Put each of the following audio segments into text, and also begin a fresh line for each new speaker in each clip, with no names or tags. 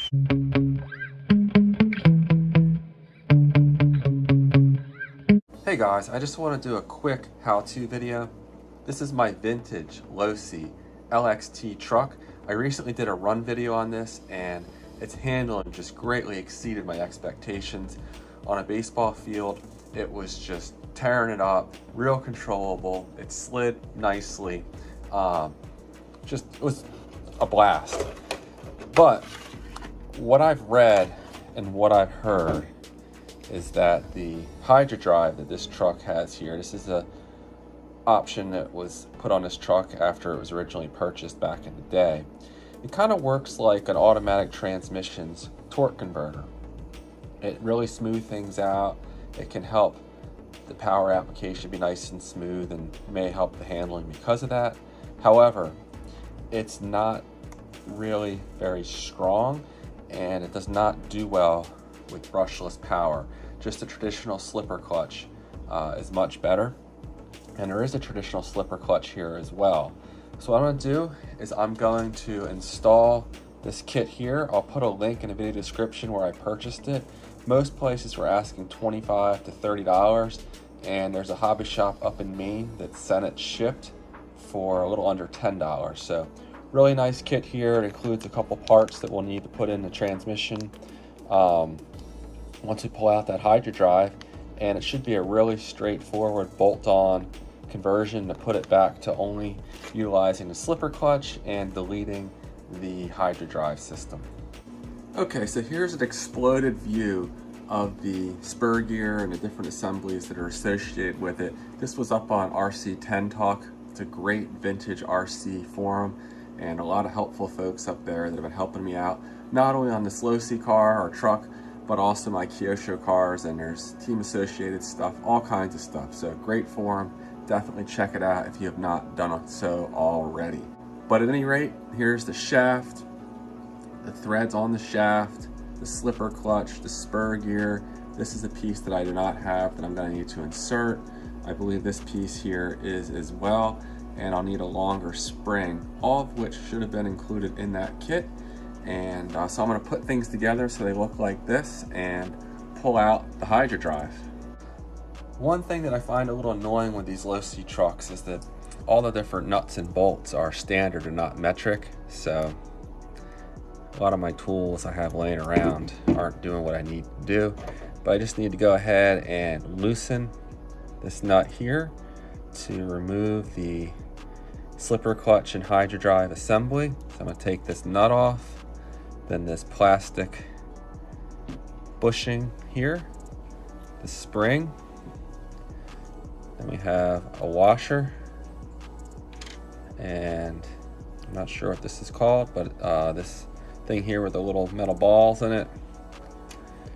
Hey guys, I just want to do a quick how-to video. This is my vintage Losi LXT truck. I recently did a run video on this and its handling just greatly exceeded my expectations. On a baseball field, it was just tearing it up, real controllable. It slid nicely. It was a blast. But what I've read and what I've heard is that the Hydra drive that this truck has here, this is a option that was put on this truck after it was originally purchased back in the day. It kind of works like an automatic transmission's torque converter. It really smooths things out. It can help the power application be nice and smooth and may help the handling because of that. However, it's not really very strong and it does not do well with brushless power. Just a traditional slipper clutch is much better, and there is a traditional slipper clutch here as well. So what I'm going to do is I'm going to install this kit here. I'll put a link in the video description where I purchased it. Most places were asking $25 to $30, and there's a hobby shop up in Maine that sent it shipped for a little under $10. So really nice kit here. It includes a couple parts that we'll need to put in the transmission once we pull out that Hydra drive, and it should be a really straightforward bolt-on conversion to put it back to only utilizing the slipper clutch and deleting the Hydra drive system. Okay, so here's an exploded view of the spur gear and the different assemblies that are associated with it. This was up on RC10 Talk. It's a great vintage RC forum, and a lot of helpful folks up there that have been helping me out, not only on this Losi car or truck, but also my Kyosho cars, and there's team associated stuff, all kinds of stuff. So great forum, definitely check it out if you have not done so already. But at any rate, here's the shaft, the threads on the shaft, the slipper clutch, the spur gear. This is a piece that I do not have that I'm gonna need to insert. I believe this piece here is as well, and I'll need a longer spring, all of which should have been included in that kit. And so I'm going to put things together so they look like this and pull out the Hydra drive. One thing that I find a little annoying with these Losi trucks is that all the different nuts and bolts are standard and not metric. So a lot of my tools I have laying around aren't doing what I need to do. But I just need to go ahead and loosen this nut here to remove the slipper clutch and Hydra drive assembly. So I'm going to take this nut off. Then this plastic bushing here, the spring. Then we have a washer, and I'm not sure what this is called, but this thing here with the little metal balls in it.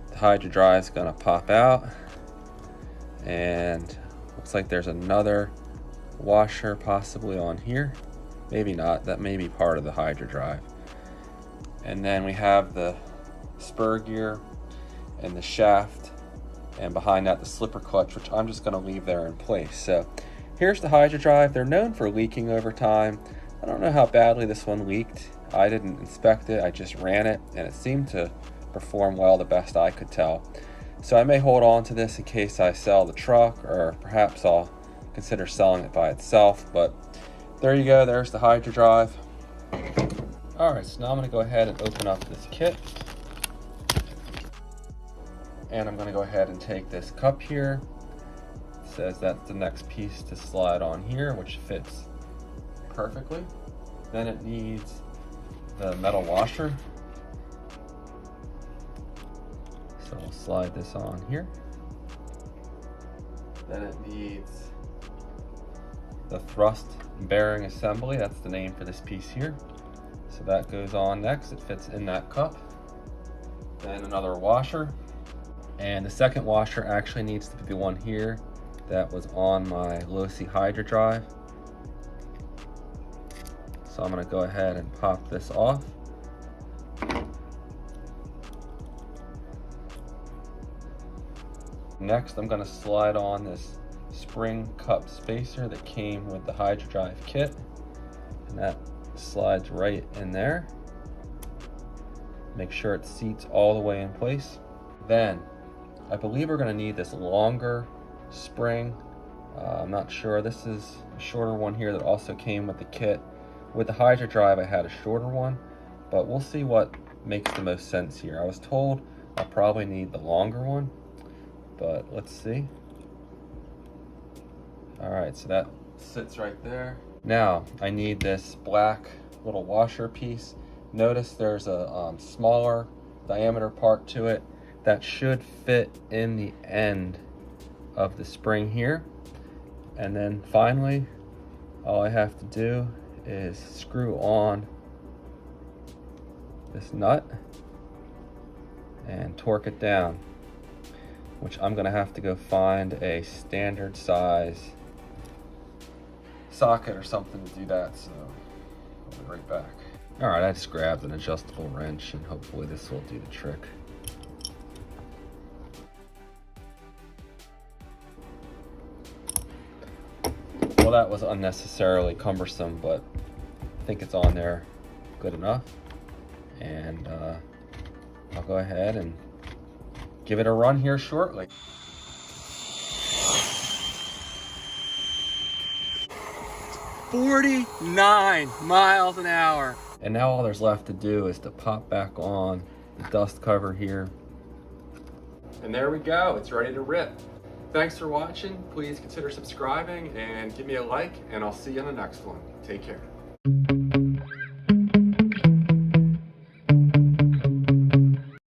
The Hydra drive is gonna pop out, and looks like there's another washer possibly on here. Maybe not, that may be part of the Hydra drive. And then we have the spur gear and the shaft, and behind that the slipper clutch, which I'm just going to leave there in place. So here's the Hydra drive. They're known for leaking over time. I don't know how badly this one leaked. I didn't inspect it, I just ran it, and it seemed to perform well, the best I could tell. So I may hold on to this in case I sell the truck, or perhaps I'll consider selling it by itself. But there you go, there's the Hydra drive. Alright, so now I'm going to go ahead and open up this kit. And I'm going to go ahead and take this cup here. It says that's the next piece to slide on here, which fits perfectly. Then it needs the metal washer. So we'll slide this on here. Then it needs the thrust bearing assembly. That's the name for this piece here. So that goes on next. It fits in that cup. Then another washer. And the second washer actually needs to be the one here that was on my Losi Hydra drive. So I'm going to go ahead and pop this off. Next, I'm going to slide on this spring cup spacer that came with the Hydra drive kit, and that slides right in there. Make sure it seats all the way in place. Then, I believe we're gonna need this longer spring. I'm not sure, this is a shorter one here that also came with the kit. With the Hydra drive, I had a shorter one, but we'll see what makes the most sense here. I was told I'll probably need the longer one, but let's see. All right, so that sits right there. Now, I need this black little washer piece. Notice there's a smaller diameter part to it that should fit in the end of the spring here. And then finally, all I have to do is screw on this nut and torque it down, which I'm gonna have to go find a standard size socket or something to do that, so I'll be right back. All right, I just grabbed an adjustable wrench and hopefully this will do the trick. Well, that was unnecessarily cumbersome, but I think it's on there good enough. And I'll go ahead and give it a run here shortly. "49 miles an hour. And now all there's left to do is to pop back on the dust cover here. And there we go, it's ready to rip. Thanks for watching. Please consider subscribing and give me a like, and I'll see you on the next one. Take care.